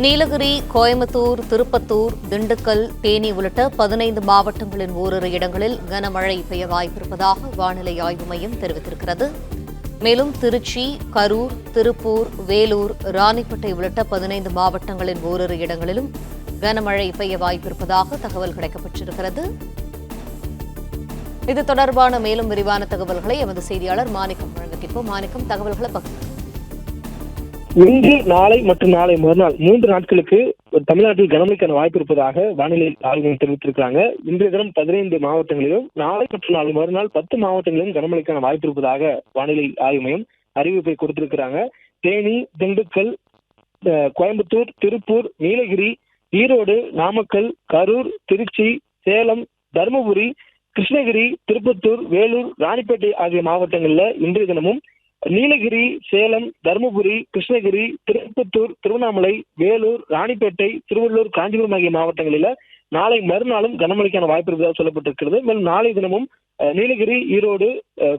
நீலகிரி, கோயம்புத்தூர், திருப்பத்தூர், திண்டுக்கல், தேனி உள்ளிட்ட 15 மாவட்டங்களின் ஓரிரு இடங்களில் கனமழை பெய்ய வாய்ப்பிருப்பதாக வானிலை ஆய்வு மையம் தெரிவித்திருக்கிறது. மேலும் திருச்சி, கரூர், திருப்பூர், வேலூர், ராணிப்பேட்டை உள்ளிட்ட 15 மாவட்டங்களின் ஓரிரு இடங்களிலும் கனமழை பெய்ய வாய்ப்பிருப்பதாக தகவல் கிடைக்கப்பட்டிருக்கிறது. இது தொடர்பான மேலும் விரிவான தகவல்களை எமது செய்தியாளர் மாணிக்கம் வழங்க கேட்போம். மாணிக்கம், தகவல்களை பகிர்ந்து. இன்று, நாளை மற்றும் நாளை மறுநாள் 3 நாட்களுக்கு தமிழ்நாட்டில் கனமழைக்கான வாய்ப்பு இருப்பதாக வானிலை ஆய்வு மையம் தெரிவித்திருக்கிறாங்க. இன்றைய தினம் 15 மாவட்டங்களிலும், நாளை மற்றும் நாளை மறுநாள் 10 மாவட்டங்களிலும் கனமழைக்கான வாய்ப்பு இருப்பதாக வானிலை ஆய்வு மையம் அறிவிப்பை கொடுத்திருக்கிறாங்க. தேனி, திண்டுக்கல், கோயம்புத்தூர், திருப்பூர், நீலகிரி, ஈரோடு, நாமக்கல், கரூர், திருச்சி, சேலம், தருமபுரி, கிருஷ்ணகிரி, திருப்பத்தூர், வேலூர், ராணிப்பேட்டை ஆகிய மாவட்டங்களில் இன்றைய தினமும் நீலகிரி, சேலம், தருமபுரி, கிருஷ்ணகிரி, திருப்பத்தூர், திருவண்ணாமலை, வேலூர், ராணிப்பேட்டை, திருவள்ளூர், காஞ்சிபுரம் ஆகிய மாவட்டங்களில் நாளை மறுநாளும் கனமழைக்கான வாய்ப்பு இருப்பதாக சொல்லப்பட்டிருக்கிறது. மேலும் நாளை தினமும் நீலகிரி, ஈரோடு,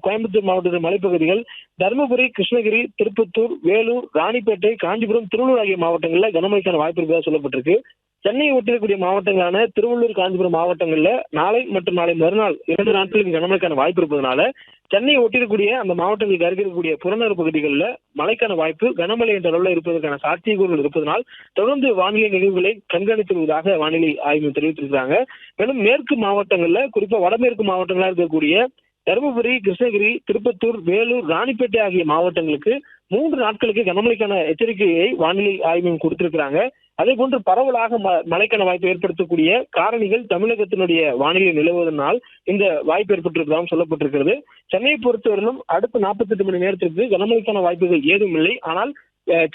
கோயம்புத்தூர் மாவட்டத்தின் மலைப்பகுதிகள், தருமபுரி, கிருஷ்ணகிரி, திருப்பத்தூர், வேலூர், ராணிப்பேட்டை, காஞ்சிபுரம், திருவள்ளூர் ஆகிய மாவட்டங்களில் கனமழைக்கான வாய்ப்பு இருப்பதாக சொல்லப்பட்டிருக்கு. சென்னையை ஒட்டியிருக்கக்கூடிய மாவட்டங்களான திருவள்ளூர், காஞ்சிபுரம் மாவட்டங்களில் நாளை மற்றும் நாளை மறுநாள் 2 நாட்களுக்கு கனமழைக்கான வாய்ப்பு இருப்பதனால சென்னையை ஒட்டியிருக்கக்கூடிய அந்த மாவட்டங்களுக்கு அருகே இருக்கக்கூடிய புறநகர் பகுதிகளில் மழைக்கான வாய்ப்பு கனமழை என்ற அளவில் இருப்பதற்கான சாத்தியக்கூறுகள் இருப்பதனால் தொடர்ந்து வானிலை நிகழ்வுகளை கண்காணித்து வருவதாக வானிலை ஆய்வு தெரிவித்திருக்கிறாங்க. மேலும் மேற்கு மாவட்டங்களில், குறிப்பாக வடமேற்கு மாவட்டங்களாக இருக்கக்கூடிய தருமபுரி, கிருஷ்ணகிரி, திருப்பத்தூர், வேலூர், ராணிப்பேட்டை ஆகிய மாவட்டங்களுக்கு 3 நாட்களுக்கு கனமழைக்கான எச்சரிக்கையை வானிலை ஆய்வு கொடுத்திருக்கிறாங்க. அதே போன்று பரவலாக மழைக்கான வாய்ப்பு ஏற்படுத்தக்கூடிய காரணிகள் தமிழகத்தினுடைய வானிலை நிலவுவதனால் இந்த வாய்ப்பு ஏற்பட்டிருப்பதாகவும் சொல்லப்பட்டிருக்கிறது. சென்னையை பொறுத்தவரையிலும் அடுத்த 48 மணி நேரத்திற்கு கனமழைக்கான வாய்ப்புகள் ஏதும் இல்லை. ஆனால்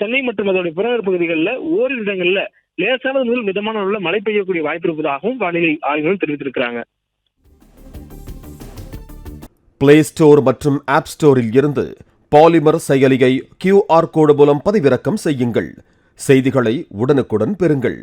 சென்னை மற்றும் அதனுடைய புறநகர் பகுதிகளில் ஓரிரு இடங்களில் லேசானது முதல் மிதமான அளவில் மழை பெய்யக்கூடிய வாய்ப்பு இருப்பதாகவும் வானிலை ஆய்வுகள் தெரிவித்திருக்கிறாங்க. பிளே ஸ்டோர் மற்றும் ஆப் ஸ்டோரில் இருந்து பாலிமர் செயலியை QR கோடு மூலம் பதிவிறக்கம் செய்யுங்கள். செய்திகளை உடனுக்குடன் பெறுங்கள்.